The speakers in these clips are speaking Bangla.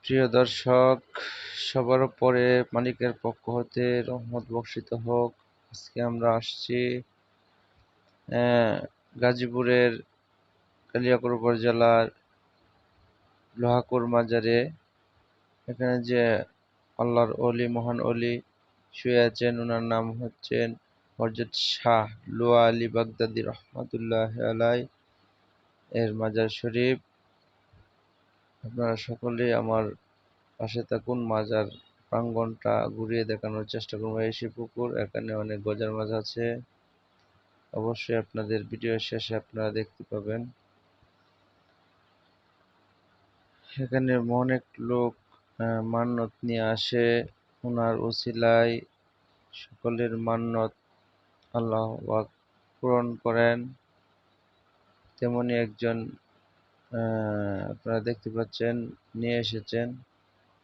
প্রিয় দর্শক, সবার উপরে মালিকের পক্ষ হতে রহমত বর্ষিত হোক। আজকে আমরা আসছি গাজীপুরের কালিয়াকৈর উপজেলার লোহাকুর মাজারে। এখানে যে আল্লাহর অলি, মহান অলি শুয়ে আছেন, ওনার নাম হচ্ছেন হযরত শাহ লুয়া আলী বাগদাদী রহমাতুল্লাহ আলাই এর মাজার শরীফ। আপনারা সকলেই আমার পাশে থাকুন, মাজার প্রাঙ্গণটা ঘুরিয়ে দেখানোর চেষ্টা করবো। এসে পুকুর, এখানে অনেক গজার মাছ আছে, অবশ্যই আপনাদের ভিডিও শেষে আপনারা দেখতে পাবেন। এখানে অনেক লোক মান্যত নিয়ে আসে, ওনার উসিলায় সকলের মান্যত আল্লাহ পাক পূরণ করেন। তেমনি একজন আপনারা দেখতে পাচ্ছেন নিয়ে এসেছেন,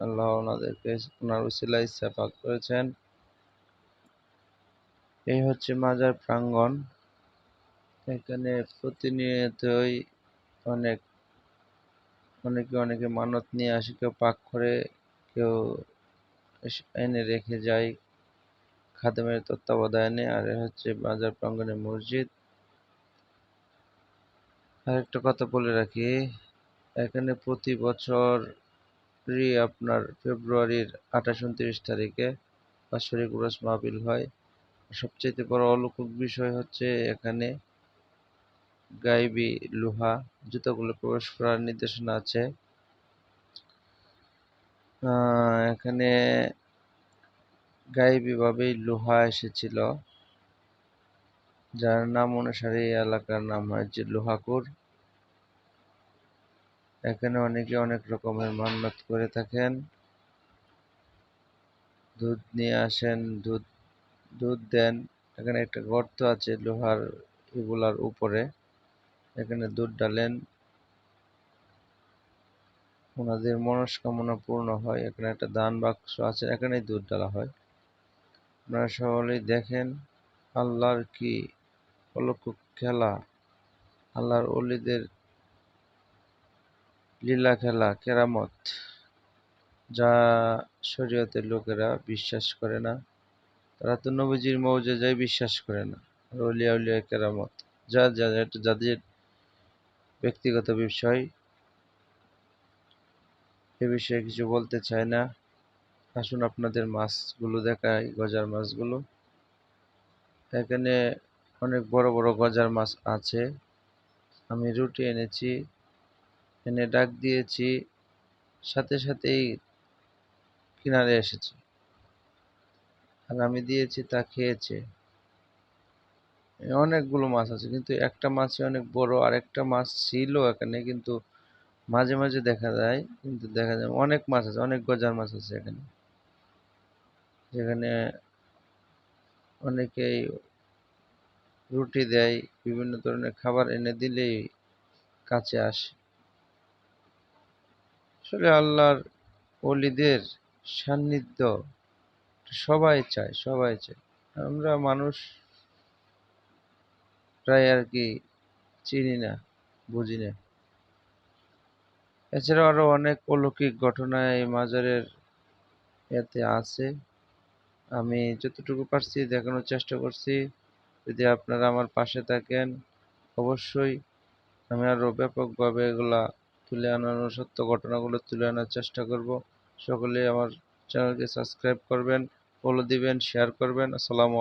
আল্লাহ ওনাদেরকে ওনার উসিলায় ইচ্ছা করেছেন। এই হচ্ছে মাজার প্রাঙ্গণ। এখানে প্রতিনিয়তই অনেকে মানত নিয়ে আসে, কেউ পাক করে, কেউ এনে রেখে যায় খাদেমের তত্ত্বাবধানে। আর এ হচ্ছে বাজার প্রাঙ্গণে মসজিদ। আরেকটা কথা বলে রাখি, এখানে প্রতি বছরই আপনার ফেব্রুয়ারির 28-29 তারিখে বাৎসরিক উরুস মাহফিল হয়। সবচেয়ে বড় অলৌকিক বিষয় হচ্ছে এখানে গায়েবী লোহা জুতাগুলো প্রবেশ করার নির্দেশনা আছে। এখানে গায়েবী ভাবেই লোহা এসেছিল, যার নাম অনুসারে এই এলাকার নাম হয়েছে লোহাকুর। এখানে অনেকে অনেক রকমের মান্যত করে থাকেন। দুধ নিয়ে আসেন, দুধ দেন। এখানে একটা গর্ত আছে লোহার এগুলার উপরে, এখানে দুধ ডালেন, ওনাদের মনস্কামনা পূর্ণ হয়। এখানে একটা দান বাক্স আছে, এখানেই দুধ ডালা হয়। আপনারা সকলেই দেখেন আল্লাহর কি অলৌকিক খেলা, আল্লাহর ওলিদের লীলা খেলা, কেরামত, যা শরীয়তের লোকেরা বিশ্বাস করে না। তারা তো নবীজির মৌজেজায় বিশ্বাস করে না। আর অলিয়া উলিয়া কেরামত যাদের ব্যক্তিগত বিষয়, এ বিষয়ে কিছু বলতে চাই না। আসুন আপনাদের মাছগুলো দেখাই, গজার মাছগুলো। এখানে অনেক বড় বড় গজার মাছ আছে। আমি রুটি এনেছি, এনে ডাক দিয়েছি, সাথে সাথেই কিনারে এসেছে। আর আমি দিয়েছি, তা খেয়েছে। অনেকগুলো মাছ আছে, কিন্তু একটা মাছই অনেক বড়। আর একটা মাছ ছিল এখানে, কিন্তু মাঝে মাঝে দেখা যায়, অনেক মাছ আছে, অনেক গজার মাছ আছে এখানে। যেখানে অনেকেই রুটি দেয়, বিভিন্ন ধরনের খাবার এনে দিলেই কাছে আসে। আসলে আল্লাহর ওলিদের সান্নিধ্য সবাই চায়। আমরা মানুষ প্রায় আর কি চিনি না, বুঝি না। এছাড়াও আরো অনেক অলৌকিক ঘটনা এই মাজারের এতে আছে। আমি যতটুকু পারছি দেখানোর চেষ্টা করছি। যদি আপনারা আমার পাশে থাকেন, অবশ্যই আমি আরো ব্যাপকভাবে এগুলা তুলে আনানোর, সত্য ঘটনাগুলো তুলে আনার চেষ্টা করব। সকলে আমার চ্যানেলকে সাবস্ক্রাইব করবেন, ফলো দিবেন, শেয়ার করবেন। আসসালামু